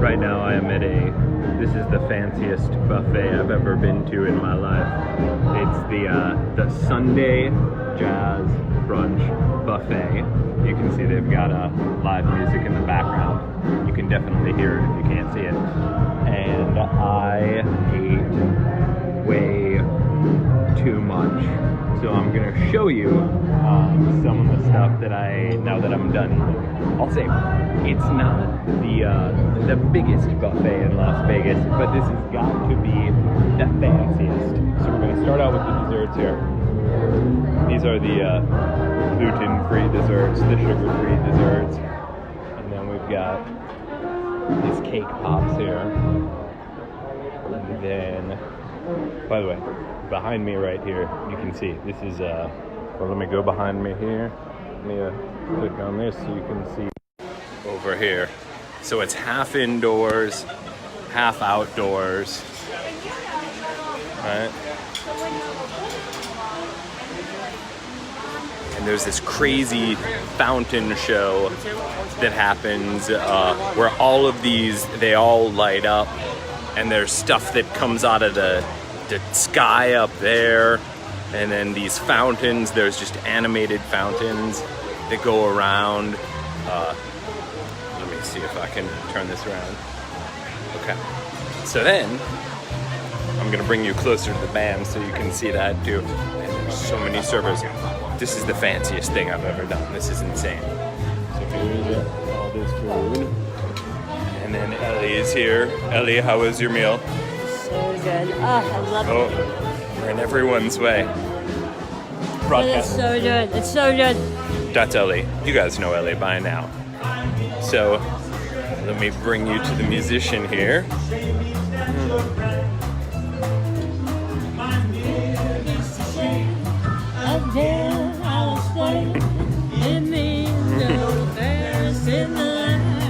Right now I am at this is the fanciest buffet I've ever been to in my life. It's the Sunday Jazz Brunch Buffet. You can see they've got live music in the background. You can definitely hear it if you can't see it. And I ate way too much. So I'm gonna show you some of the stuff that now that I'm done eating. I'll say it's not the biggest buffet in Las Vegas, but this has got to be the fanciest. So we're gonna start out with the desserts here. These are the gluten-free desserts, the sugar-free desserts, and then we've got these cake pops here. And then, by the way, behind me right here, you can see this is well, let me go behind me here. Let me click on this so you can see over here. So it's half indoors, half outdoors, right? And there's this crazy fountain show that happens where all of these, they all light up, and there's stuff that comes out of the sky up there, and then these fountains, there's just animated fountains that go around. Let me see if I can turn this around. Okay, so then I'm gonna bring you closer to the band so you can see that too. And there's so many servers. This is the fanciest thing I've ever done. This is insane. So here's all this food. And then Ellie is here. Ellie, how was your meal? So good. Oh, I love it. We're in everyone's way. It's so good. It's so good. That's Ellie. You guys know Ellie by now. So let me bring you to the musician here.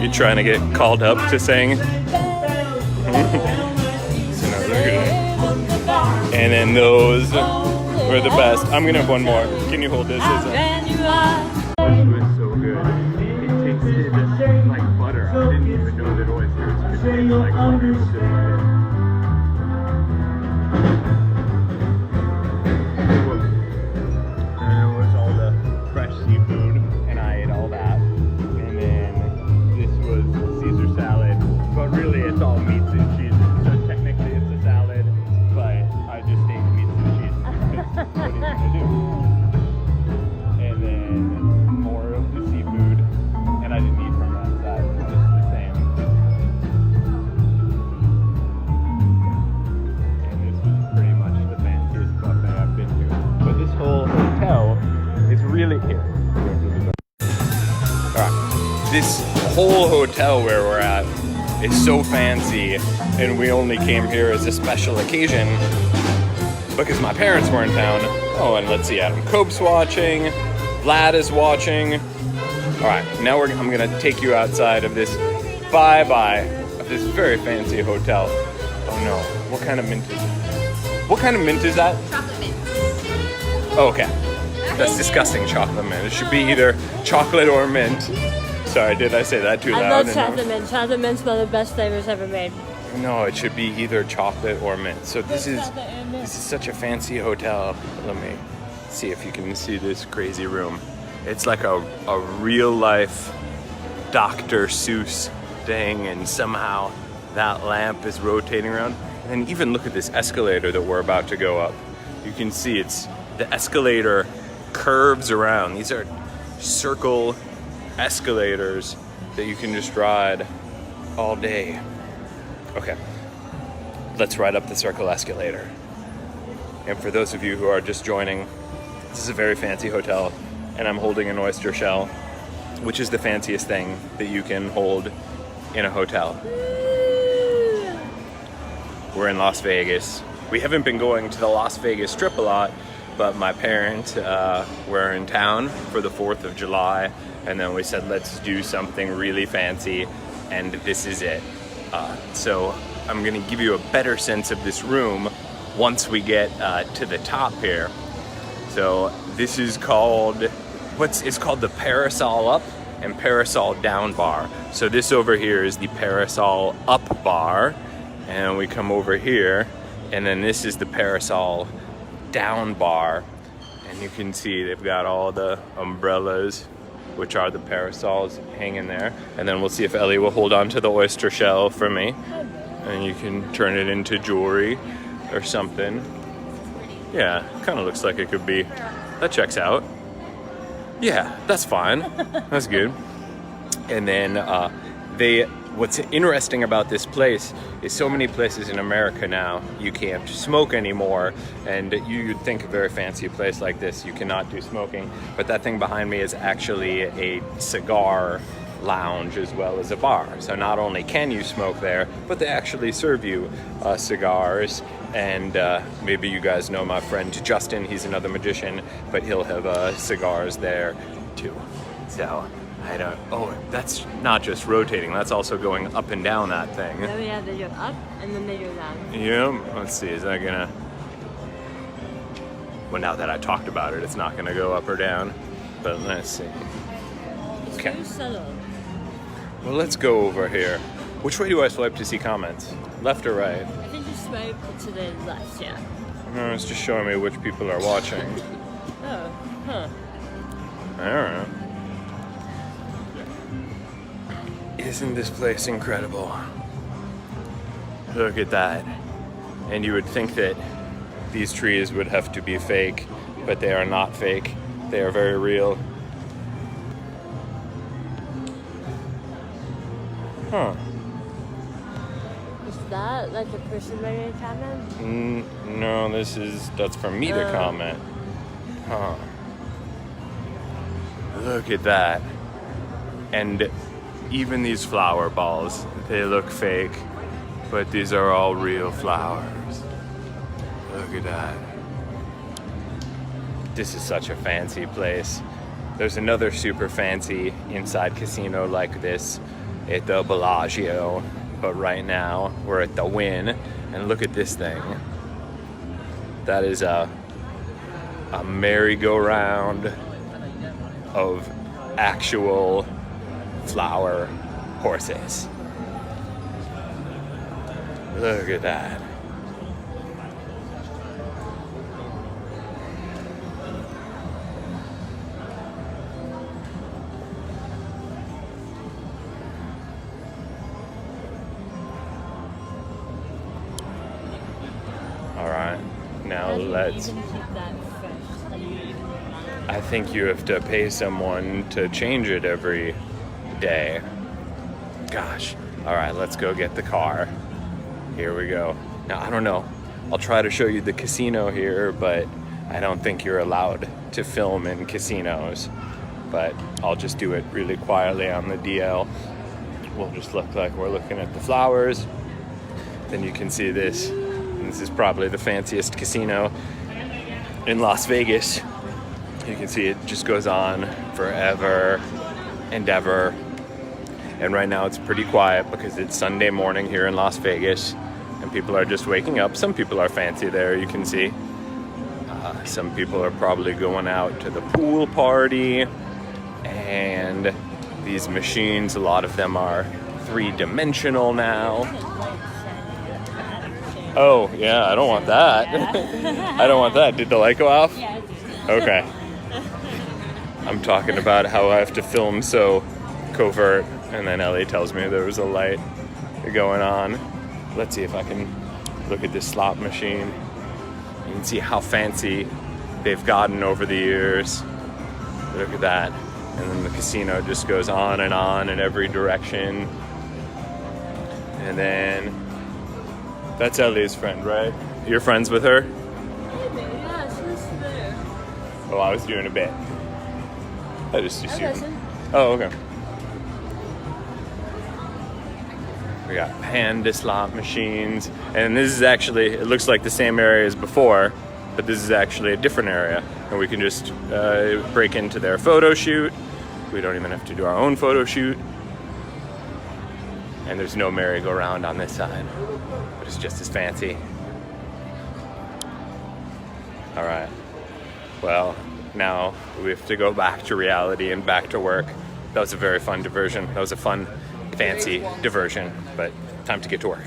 You trying to get called up to sing? And then those were the best. I'm gonna have one more. Can you hold this? This was so good. It tasted like butter. I didn't even know that oysters could taste like butter. And then there was all the fresh seafood, and I ate all that. And then this was Caesar salad, but really it's all meats and cheeses. So technically it's a salad, but I just ate meats and cheese. What are you gonna do? And then more of the seafood, and I didn't eat from that side, just the same. And this was pretty much the fanciest buffet I've been to. But this whole hotel is really here. Alright, this whole hotel where we're at is so fancy, and we only came here as a special occasion because my parents were in town. Oh, and let's see, Adam Cope's watching, Vlad is watching. All right, now I'm gonna take you outside of this bye-bye of this very fancy hotel. Oh no, what kind of mint is it? What kind of mint is that? Chocolate mint. Oh, okay, that's disgusting chocolate mint. It should be either chocolate or mint. Sorry, did I say that too loud? I love chocolate mint. Chocolate mint's one of the best flavors ever made. No, it should be either chocolate or mint. So this is such a fancy hotel. Let me see if you can see this crazy room. It's like a real life Dr. Seuss thing, and somehow that lamp is rotating around. And even look at this escalator that we're about to go up. You can see the escalator curves around. These are circle escalators that you can just ride all day. Okay, let's ride up the circle escalator. And for those of you who are just joining, this is a very fancy hotel, and I'm holding an oyster shell, which is the fanciest thing that you can hold in a hotel. We're in Las Vegas. We haven't been going to the Las Vegas Strip a lot, but my parents were in town for the 4th of July, and then we said, let's do something really fancy, and this is it. So I'm gonna give you a better sense of this room once we get to the top here. So this is called, it's called the Parasol Up, and parasol down bar. So this over here is the parasol up bar, and we come over here, and then this is the parasol down bar, and you can see they've got all the umbrellas, which are the parasols, hanging there. And then we'll see if Ellie will hold on to the oyster shell for me, and you can turn it into jewelry or something. Yeah, kind of looks like it could be. That checks out. Yeah, that's fine. That's good. And then what's interesting about this place is so many places in America now you can't smoke anymore, and you'd think a very fancy place like this you cannot do smoking, but that thing behind me is actually a cigar lounge as well as a bar. So not only can you smoke there, but they actually serve you cigars. And maybe you guys know my friend Justin, he's another magician, but he'll have cigars there too. So I don't, oh, that's not just rotating, that's also going up and down that thing. Oh yeah, they go up and then they go down. Yeah, let's see, is that gonna, well, now that I talked about it, it's not gonna go up or down, but let's see. It's Okay. very subtle. Well, let's go over here. Which way do I swipe to see comments? Left or right? I think you swipe to the left, yeah. No, it's just showing me which people are watching. Oh, huh. Alright. Isn't this place incredible? Look at that. And you would think that these trees would have to be fake, but they are not fake. They are very real. Huh. Is that like a person writing a comment? No, that's for me to comment. Huh. Look at that. And even these flower balls, they look fake, but these are all real flowers. Look at that. This is such a fancy place. There's another super fancy inside casino like this at the Bellagio, but right now we're at the Wynn, and look at this thing. That is a merry-go-round of actual flower horses. Look at that. All right, now How do you let's. even keep that fresh? How do you even I think you have to pay someone to change it every day. Gosh. All right, let's go get the car. Here we go. Now, I don't know. I'll try to show you the casino here, but I don't think you're allowed to film in casinos. But I'll just do it really quietly on the DL. We'll just look like we're looking at the flowers. Then you can see this. And this is probably the fanciest casino in Las Vegas. You can see it just goes on forever and ever. And right now it's pretty quiet because it's Sunday morning here in Las Vegas and people are just waking up. Some people are fancy there, you can see. Some people are probably going out to the pool party. And these machines, a lot of them are three-dimensional now. Oh, yeah, I don't want that. I don't want that. Did the light go off? Yeah. Okay. I'm talking about how I have to film so covert, and then Ellie tells me there was a light going on. Let's see if I can look at this slot machine. You can see how fancy they've gotten over the years. Look at that. And then the casino just goes on in every direction. And then that's Ellie's friend, right? You're friends with her? Yeah, she's there. Oh, I was doing a bit. I just assumed. wasn't. Oh, okay. We got panda slot machines. And this is actually, it looks like the same area as before, but this is actually a different area. And we can just break into their photo shoot. We don't even have to do our own photo shoot. And there's no merry-go-round on this side, but it's just as fancy. All right. Well, now we have to go back to reality and back to work. that was a very fun diversion. That was a fun, fancy diversion, but time to get to work.